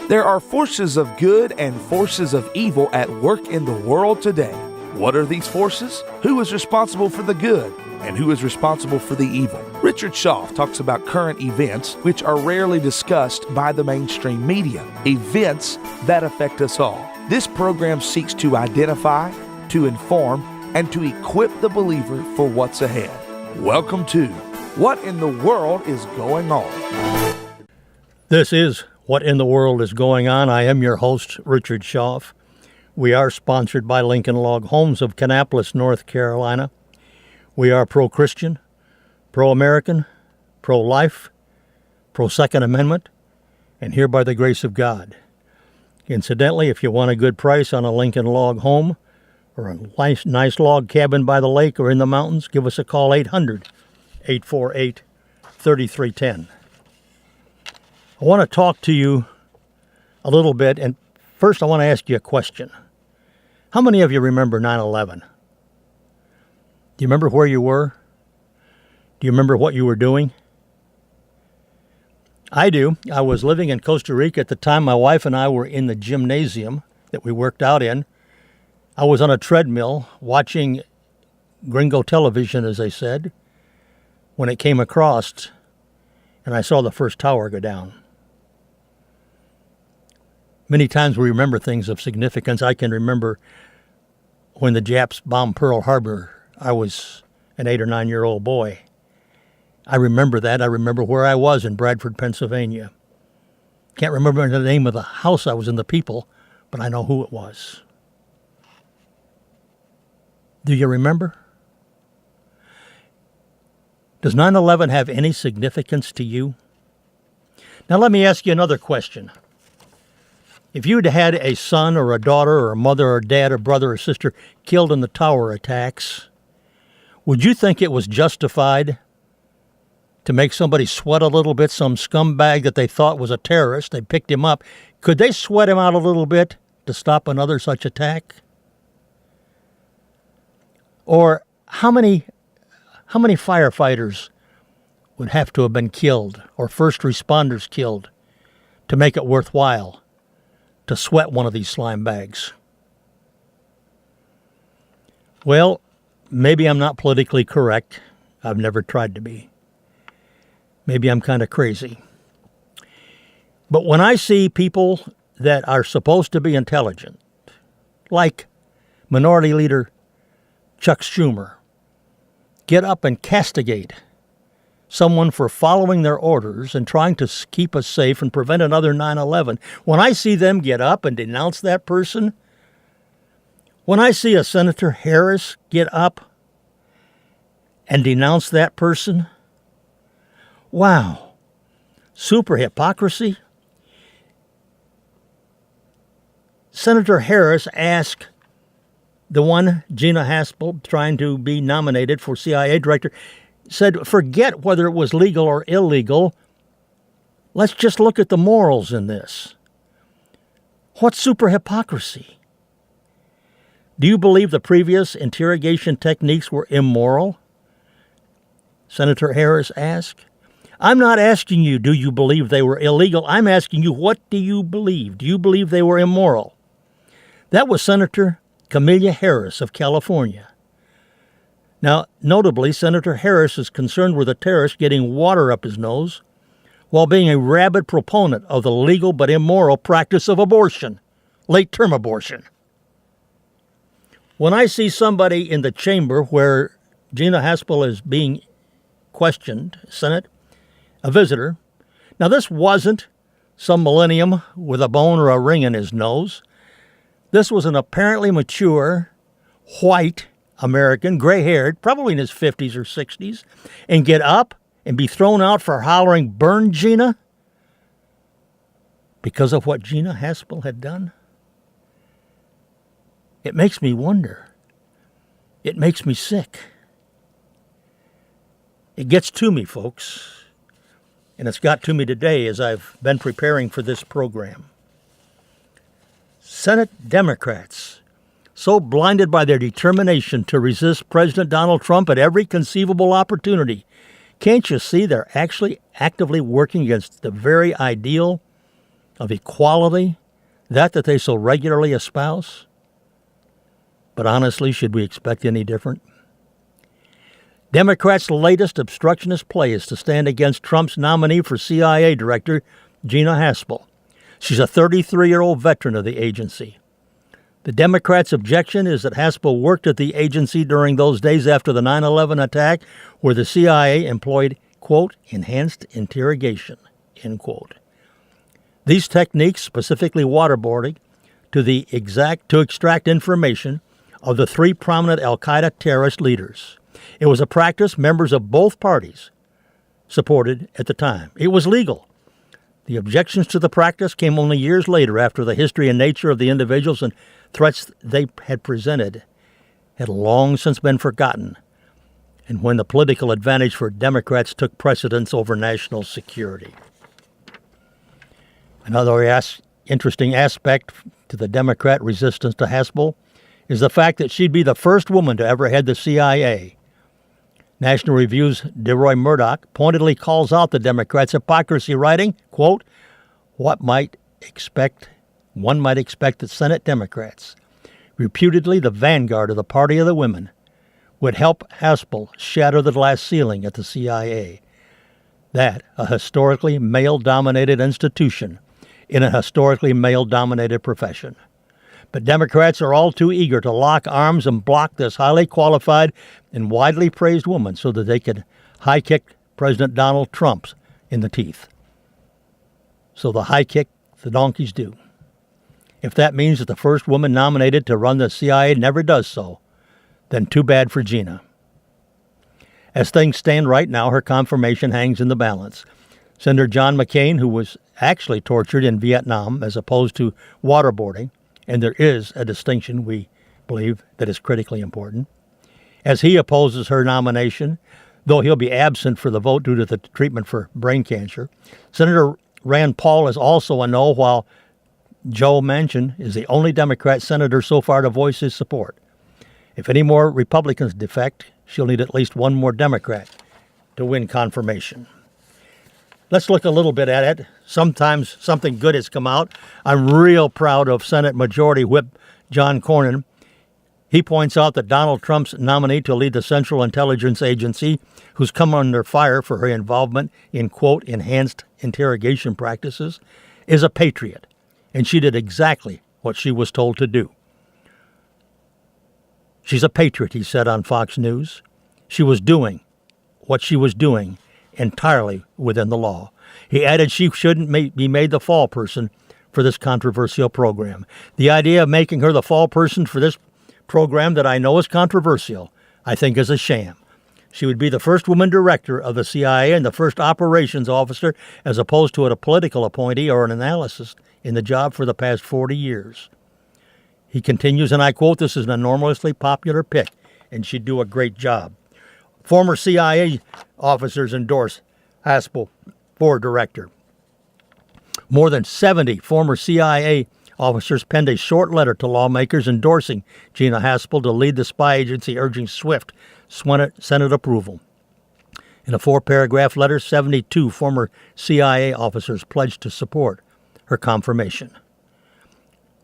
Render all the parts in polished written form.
There are forces of good and forces of evil at work in the world today. What are these forces? Who is responsible for the good? And who is responsible for the evil? Richard Shoff talks about current events which are rarely discussed by the mainstream media, events that affect us all. This program seeks to identify, to inform, and to equip the believer for what's ahead. Welcome to What in the World is Going On? This is What in the World is Going On. I am your host, Richard Shoff. We are sponsored by Lincoln Log Homes of Kannapolis, North Carolina. We are pro-Christian, pro-American, pro-life, pro-Second Amendment, and here by the grace of God. Incidentally, if you want a good price on a Lincoln Log home or a nice log cabin by the lake or in the mountains, give us a call, 800-848-3310. I want to talk to you a little bit, and first I want to ask you a question. How many of you remember 9/11? Do you remember where you were? Do you remember what you were doing? I do. I was living in Costa Rica at the time. My wife and I were in the gymnasium that we worked out in. I was on a treadmill watching gringo television, as they said, when it came across, and I saw the first tower go down. Many times we remember things of significance. I can remember when the Japs bombed Pearl Harbor. I was an 8 or 9-year-old boy. I remember that. I remember where I was in Bradford, Pennsylvania. Can't remember the name of the house I was in, the people, but I know who it was. Do you remember? Does 9/11 have any significance to you? Now let me ask you another question. If you'd had a son or a daughter or a mother or dad or brother or sister killed in the tower attacks, would you think it was justified to make somebody sweat a little bit, some scumbag that they thought was a terrorist? They picked him up. Could they sweat him out a little bit to stop another such attack? Or how many firefighters would have to have been killed or first responders killed to make it worthwhile to sweat one of these slime bags? Well, maybe I'm not politically correct. I've never tried to be. Maybe I'm kind of crazy. But when I see people that are supposed to be intelligent, like Minority Leader Chuck Schumer, get up and castigate someone for following their orders and trying to keep us safe and prevent another 9/11. When I see them get up and denounce that person, when I see a Senator Harris get up and denounce that person, wow, super hypocrisy. Senator Harris asked the one, Gina Haspel, trying to be nominated for CIA director, said, forget whether it was legal or illegal. Let's just look at the morals in this. What super hypocrisy? Do you believe the previous interrogation techniques were immoral? Senator Harris asked. I'm not asking you, do you believe they were illegal? I'm asking you, what do you believe? Do you believe they were immoral? That was Senator Kamala Harris of California. Now, notably, Senator Harris is concerned with a terrorist getting water up his nose while being a rabid proponent of the legal but immoral practice of abortion, late-term abortion. When I see somebody in the chamber where Gina Haspel is being questioned, Senate, a visitor, now this wasn't some millennium with a bone or a ring in his nose. This was an apparently mature, white American, gray-haired, probably in his 50s or 60s, and get up and be thrown out for hollering, burn Gina, because of what Gina Haspel had done? It makes me wonder. It makes me sick. It gets to me, folks, and it's got to me today as I've been preparing for this program. Senate Democrats, so blinded by their determination to resist President Donald Trump at every conceivable opportunity, can't you see they're actually actively working against the very ideal of equality, that they so regularly espouse? But honestly, should we expect any different? Democrats' latest obstructionist play is to stand against Trump's nominee for CIA Director, Gina Haspel. She's a 33-year-old veteran of the agency. The Democrats' objection is that Haspel worked at the agency during those days after the 9/11 attack, where the CIA employed, quote, enhanced interrogation, end quote. These techniques, specifically waterboarding, to extract information of the three prominent al-Qaeda terrorist leaders. It was a practice members of both parties supported at the time. It was legal. The objections to the practice came only years later, after the history and nature of the individuals and threats they had presented had long since been forgotten, and when the political advantage for Democrats took precedence over national security. Another interesting aspect to the Democrat resistance to Haspel is the fact that she'd be the first woman to ever head the CIA. National Review's DeRoy Murdoch pointedly calls out the Democrats' hypocrisy, writing, quote, one might expect that Senate Democrats, reputedly the vanguard of the party of the women, would help Haspel shatter the glass ceiling at the CIA. That, a historically male-dominated institution in a historically male-dominated profession. But Democrats are all too eager to lock arms and block this highly qualified and widely praised woman so that they can high-kick President Donald Trump in the teeth. So the high kick the donkeys do. If that means that the first woman nominated to run the CIA never does so, then too bad for Gina. As things stand right now, her confirmation hangs in the balance. Senator John McCain, who was actually tortured in Vietnam as opposed to waterboarding, and there is a distinction, we believe, that is critically important, as he opposes her nomination, though he'll be absent for the vote due to the treatment for brain cancer. Senator Rand Paul is also a no, while Joe Manchin is the only Democrat senator so far to voice his support. If any more Republicans defect, she'll need at least one more Democrat to win confirmation. Let's look a little bit at it. Sometimes something good has come out. I'm real proud of Senate Majority Whip John Cornyn. He points out that Donald Trump's nominee to lead the Central Intelligence Agency, who's come under fire for her involvement in, quote, enhanced interrogation practices, is a patriot, and she did exactly what she was told to do. She's a patriot, he said on Fox News. She was doing what she was doing entirely within the law. He added she shouldn't be made the fall person for this controversial program. The idea of making her the fall person for this program that I know is controversial, I think is a sham. She would be the first woman director of the CIA and the first operations officer, as opposed to a political appointee or an analyst in the job for the past 40 years. He continues, and I quote, "This is an enormously popular pick, and she'd do a great job." Former CIA officers endorse Haspel for director. More than 70 former CIA officers penned a short letter to lawmakers endorsing Gina Haspel to lead the spy agency, urging swift Senate approval. In a 4-paragraph letter, 72 former CIA officers pledged to support her confirmation.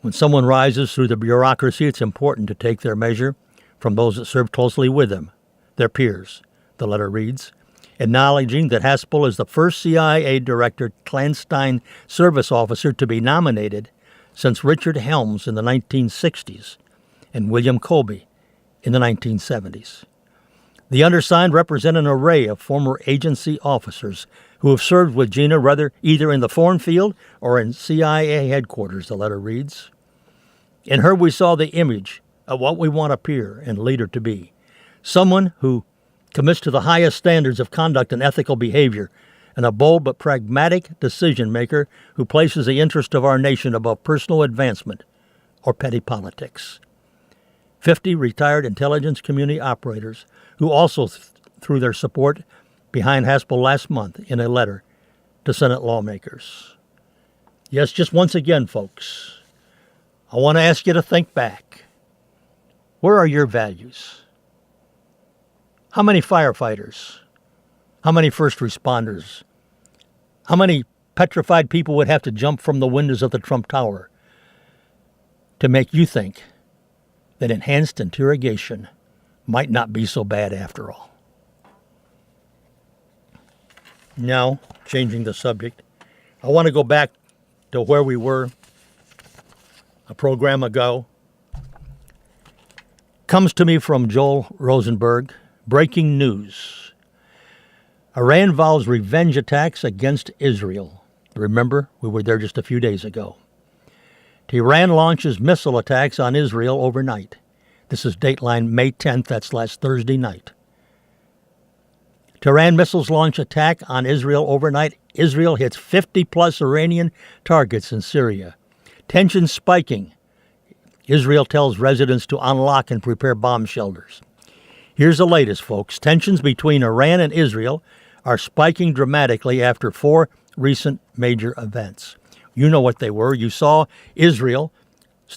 When someone rises through the bureaucracy, it's important to take their measure from those that serve closely with them, their peers, the letter reads, acknowledging that Haspel is the first CIA director clandestine service officer to be nominated since Richard Helms in the 1960s and William Colby in the 1970s. The undersigned represent an array of former agency officers who have served with Gina either in the foreign field or in CIA headquarters, the letter reads. In her we saw the image of what we want a peer and leader to be, someone who commits to the highest standards of conduct and ethical behavior, and a bold but pragmatic decision-maker who places the interest of our nation above personal advancement or petty politics. 50 retired intelligence community operators who also threw their support behind Haspel last month in a letter to Senate lawmakers. Yes, just once again, folks, I want to ask you to think back. Where are your values? How many firefighters? How many first responders? How many petrified people would have to jump from the windows of the Trump Tower to make you think that enhanced interrogation might not be so bad after all. Now, changing the subject, I want to go back to where we were a program ago. Comes to me from Joel Rosenberg. Breaking news. Iran vows revenge attacks against Israel. Remember, we were there just a few days ago. Tehran launches missile attacks on Israel overnight. This is Dateline May 10th. That's last Thursday night. Tehran missiles launch attack on Israel overnight. Israel hits 50-plus Iranian targets in Syria. Tensions spiking. Israel tells residents to unlock and prepare bomb shelters. Here's the latest, folks. Tensions between Iran and Israel are spiking dramatically after 4 recent major events. You know what they were. You saw Israel.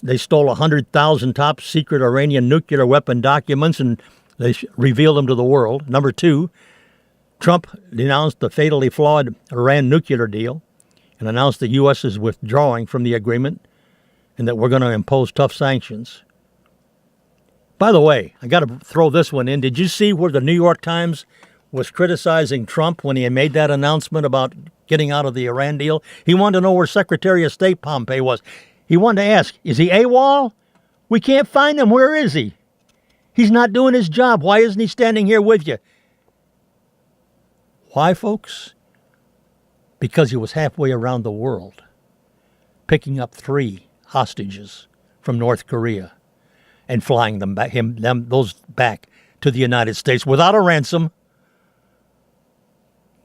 They stole 100,000 top secret Iranian nuclear weapon documents and they revealed them to the world. Number 2, Trump denounced the fatally flawed Iran nuclear deal and announced the U.S. is withdrawing from the agreement and that we're going to impose tough sanctions. By the way, I got to throw this one in. Did you see where the New York Times was criticizing Trump when he made that announcement about getting out of the Iran deal? He wanted to know where Secretary of State Pompeo was. He wanted to ask, is he AWOL? We can't find him. Where is he? He's not doing his job. Why isn't he standing here with you? Why, folks? Because he was halfway around the world, picking up 3 hostages from North Korea and flying them back, those back to the United States without a ransom,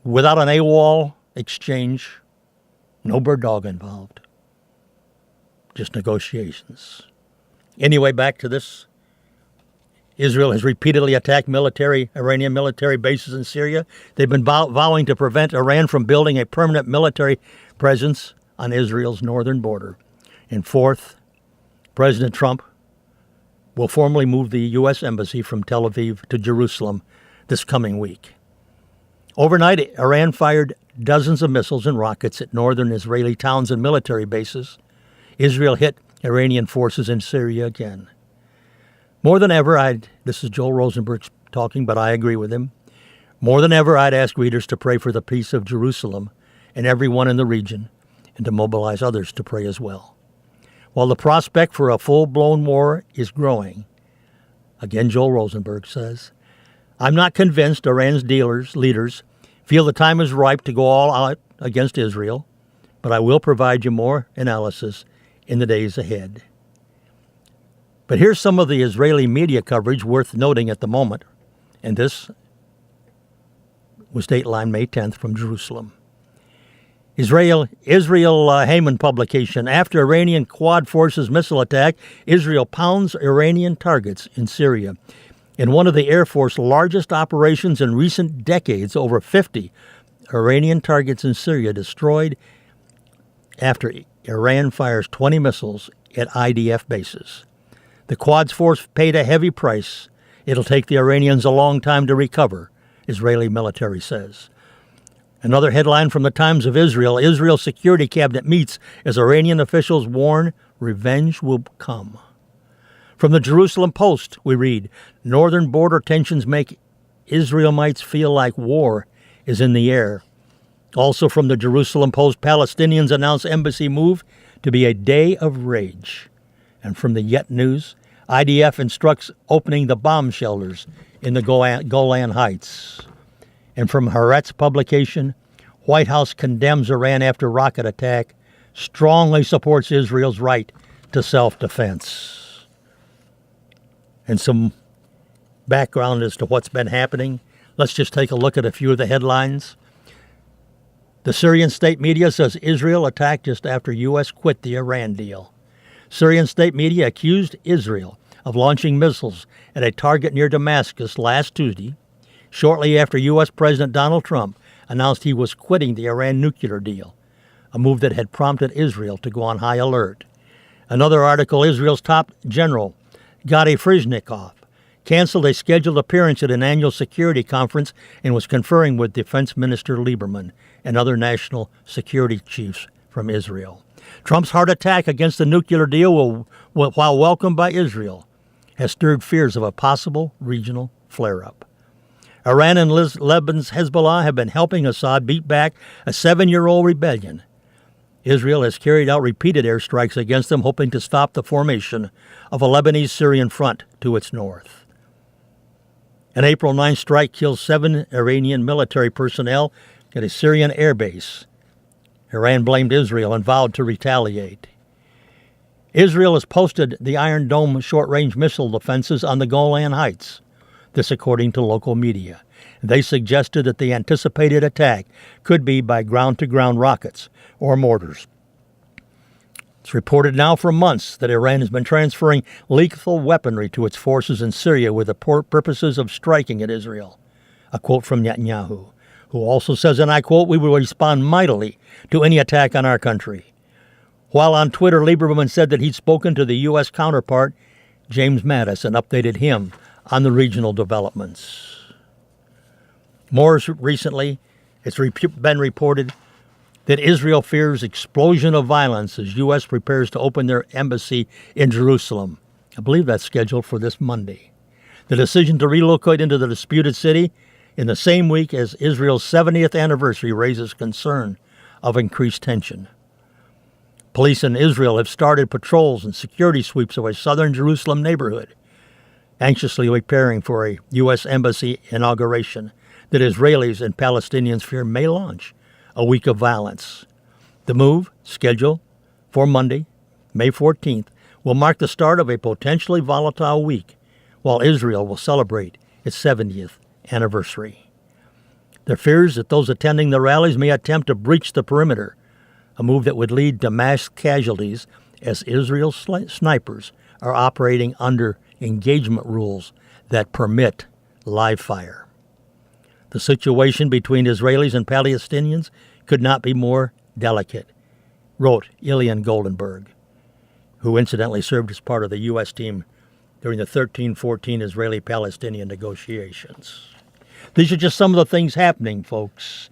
without an AWOL exchange, no bird dog involved, just negotiations. Anyway, back to this. Israel has repeatedly attacked Iranian military bases in Syria. They've been vowing to prevent Iran from building a permanent military presence on Israel's northern border. And 4th, President Trump will formally move the U.S. Embassy from Tel Aviv to Jerusalem this coming week. Overnight, Iran fired dozens of missiles and rockets at northern Israeli towns and military bases. Israel hit Iranian forces in Syria again. More than ever, this is Joel Rosenberg talking, but I agree with him. More than ever, I'd ask readers to pray for the peace of Jerusalem and everyone in the region, and to mobilize others to pray as well. While the prospect for a full-blown war is growing, again, Joel Rosenberg says, I'm not convinced Iran's leaders feel the time is ripe to go all out against Israel, but I will provide you more analysis in the days ahead. But here's some of the Israeli media coverage worth noting at the moment, and this was Dateline May 10th from Jerusalem. Israel Haman publication. After Iranian Quad Forces missile attack, Israel pounds Iranian targets in Syria. In one of the Air Force's largest operations in recent decades, over 50 Iranian targets in Syria destroyed after Iran fires 20 missiles at IDF bases. The Quds force paid a heavy price. It'll take the Iranians a long time to recover, Israeli military says. Another headline from the Times of Israel. Israel's security cabinet meets as Iranian officials warn revenge will come. From the Jerusalem Post, we read, northern border tensions make Israelites feel like war is in the air. Also from the Jerusalem Post, Palestinians announce embassy move to be a day of rage. And from the Yet News, IDF instructs opening the bomb shelters in the Golan Heights. And from Haaretz publication, White House condemns Iran after rocket attack, strongly supports Israel's right to self-defense. And some background as to what's been happening. Let's just take a look at a few of the headlines. The Syrian state media says Israel attacked just after U.S. quit the Iran deal. Syrian state media accused Israel of launching missiles at a target near Damascus last Tuesday, shortly after U.S. President Donald Trump announced he was quitting the Iran nuclear deal, a move that had prompted Israel to go on high alert. Another article, Israel's top general, Gadi Fryznikov, canceled a scheduled appearance at an annual security conference and was conferring with Defense Minister Lieberman and other national security chiefs from Israel. Trump's hard attack against the nuclear deal, while welcomed by Israel, has stirred fears of a possible regional flare-up. Iran and Lebanon's Hezbollah have been helping Assad beat back a 7-year-old rebellion. Israel has carried out repeated airstrikes against them, hoping to stop the formation of a Lebanese-Syrian front to its north. An April 9 strike killed 7 Iranian military personnel at a Syrian air base. Iran blamed Israel and vowed to retaliate. Israel has posted the Iron Dome short-range missile defenses on the Golan Heights. This according to local media. They suggested that the anticipated attack could be by ground-to-ground rockets or mortars. It's reported now for months that Iran has been transferring lethal weaponry to its forces in Syria with the purposes of striking at Israel. A quote from Netanyahu, who also says, and I quote, "We will respond mightily to any attack on our country." While on Twitter, Lieberman said that he'd spoken to the U.S. counterpart, James Mattis, and updated him on the regional developments. More recently, it's been reported that Israel fears explosion of violence as U.S. prepares to open their embassy in Jerusalem. I believe that's scheduled for this Monday. The decision to relocate into the disputed city in the same week as Israel's 70th anniversary raises concern of increased tension. Police in Israel have started patrols and security sweeps of a southern Jerusalem neighborhood, anxiously preparing for a U.S. embassy inauguration that Israelis and Palestinians fear may launch a week of violence. The move, scheduled for Monday, May 14th, will mark the start of a potentially volatile week, while Israel will celebrate its 70th anniversary. There are fears that those attending the rallies may attempt to breach the perimeter, a move that would lead to mass casualties as Israel's snipers are operating under engagement rules that permit live fire. The situation between Israelis and Palestinians could not be more delicate, wrote Ilian Goldenberg, who incidentally served as part of the U.S. team during the 13-14 Israeli-Palestinian negotiations. These are just some of the things happening, folks,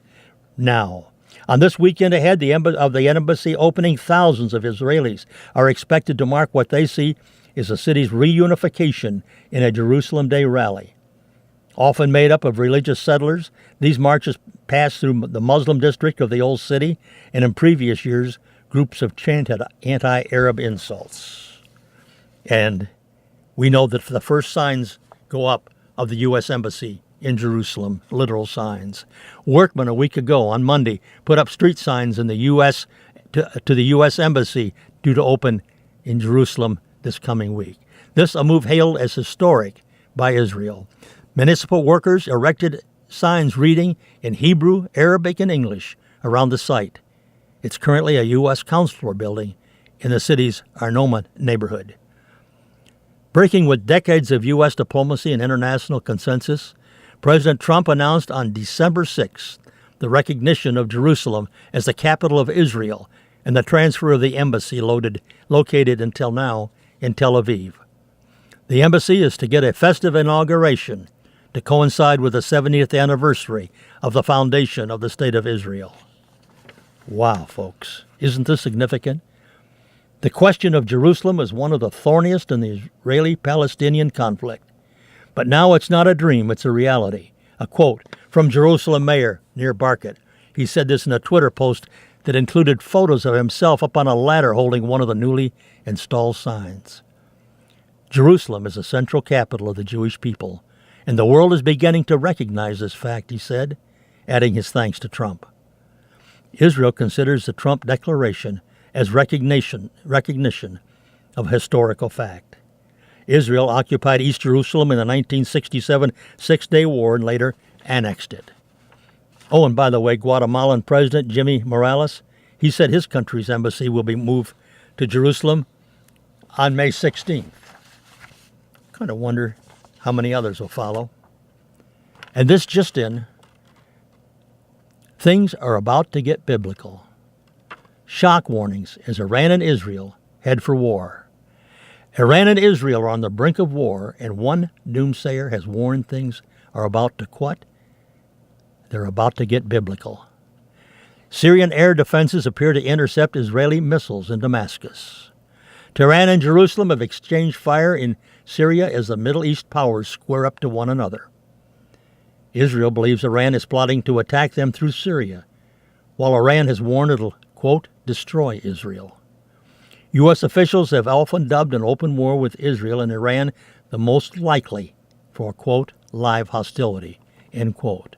now. On this weekend ahead of the embassy opening, thousands of Israelis are expected to mark what they see as the city's reunification in a Jerusalem Day rally. Often made up of religious settlers, these marches pass through the Muslim district of the Old City, and in previous years, groups have chanted anti-Arab insults. And we know that the first signs go up of the U.S. Embassy in Jerusalem, literal signs. Workmen a week ago, on Monday, put up street signs in the U.S. to the U.S. Embassy due to open in Jerusalem this coming week. This a move hailed as historic by Israel. Municipal workers erected signs reading in Hebrew, Arabic, and English around the site. It's currently a U.S. consular building in the city's Arnoma neighborhood. Breaking with decades of U.S. diplomacy and international consensus, President Trump announced on December 6th the recognition of Jerusalem as the capital of Israel and the transfer of the embassy located until now in Tel Aviv. The embassy is to get a festive inauguration to coincide with the 70th anniversary of the foundation of the State of Israel. Wow, folks. Isn't this significant? The question of Jerusalem is one of the thorniest in the Israeli-Palestinian conflict. But now it's not a dream, it's a reality. A quote from Jerusalem Mayor Nir Barkat. He said this in a Twitter post that included photos of himself up on a ladder holding one of the newly installed signs. Jerusalem is the central capital of the Jewish people, and the world is beginning to recognize this fact, he said, adding his thanks to Trump. Israel considers the Trump declaration as recognition of historical fact. Israel occupied East Jerusalem in the 1967 Six-Day War and later annexed it. Oh, and by the way, Guatemalan President Jimmy Morales, he said his country's embassy will be moved to Jerusalem on May 16th. Kind of wonder how many others will follow. And this just in, things are about to get biblical. Shock warnings as Iran and Israel head for war. Iran and Israel are on the brink of war, and one doomsayer has warned things are about to what? They're about to get biblical. Syrian air defenses appear to intercept Israeli missiles in Damascus. Tehran and Jerusalem have exchanged fire in Syria as the Middle East powers square up to one another. Israel believes Iran is plotting to attack them through Syria, while Iran has warned it'll, quote, destroy Israel. U.S. officials have often dubbed an open war with Israel and Iran the most likely for, quote, live hostility, end quote.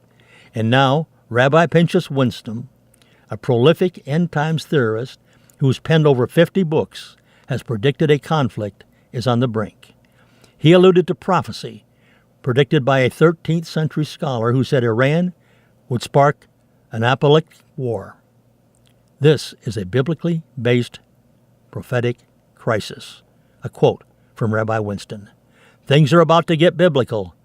And now, Rabbi Pinchas Winston, a prolific end-times theorist who's penned over 50 books, has predicted a conflict is on the brink. He alluded to prophecy predicted by a 13th century scholar who said Iran would spark an apocalyptic war. This is a biblically based prophetic crisis. A quote from Rabbi Winston. Things are about to get biblical,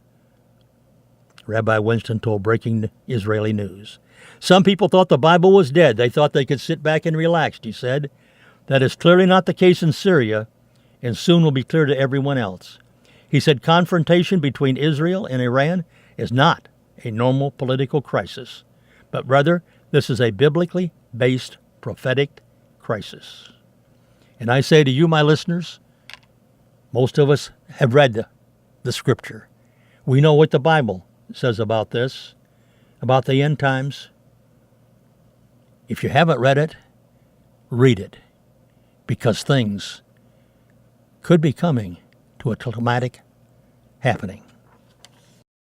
Rabbi Winston told Breaking Israeli News. Some people thought the Bible was dead. They thought they could sit back and relax, he said. That is clearly not the case in Syria, and soon will be clear to everyone else. He said confrontation between Israel and Iran is not a normal political crisis, but rather this is a biblically based prophetic crisis. And I say to you, my listeners, most of us have read the scripture. We know what the Bible says about this, about the end times. If you haven't read it, read it, because things could be coming to a traumatic happening.